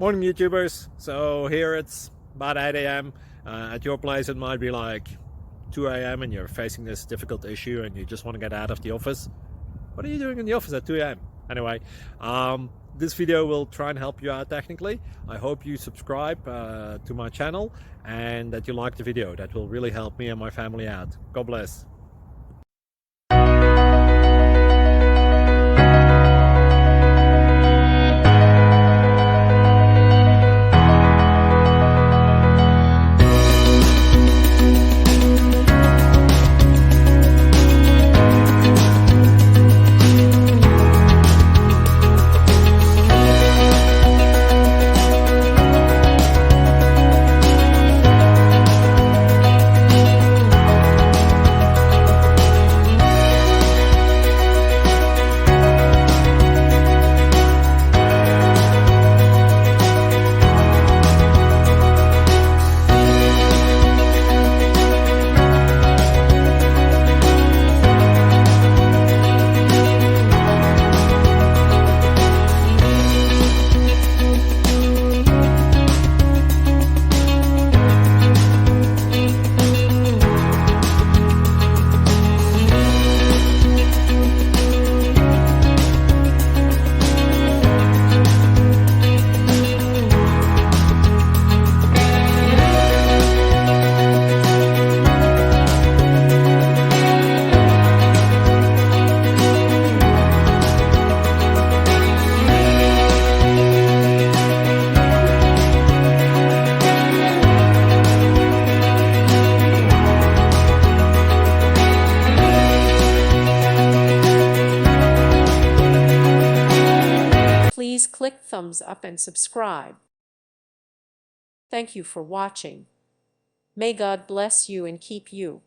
Morning, YouTubers. So here it's about 8 a.m. At your place, it might be like 2 a.m. and you're facing this difficult issue and you just want to get out of the office. What are you doing in the office at 2 a.m.? Anyway, this video will try and help you out technically. I hope you subscribe to my channel and that you like the video. That will really help me and my family out. God bless. Please click thumbs up and subscribe. Thank you for watching. May God bless you and keep you.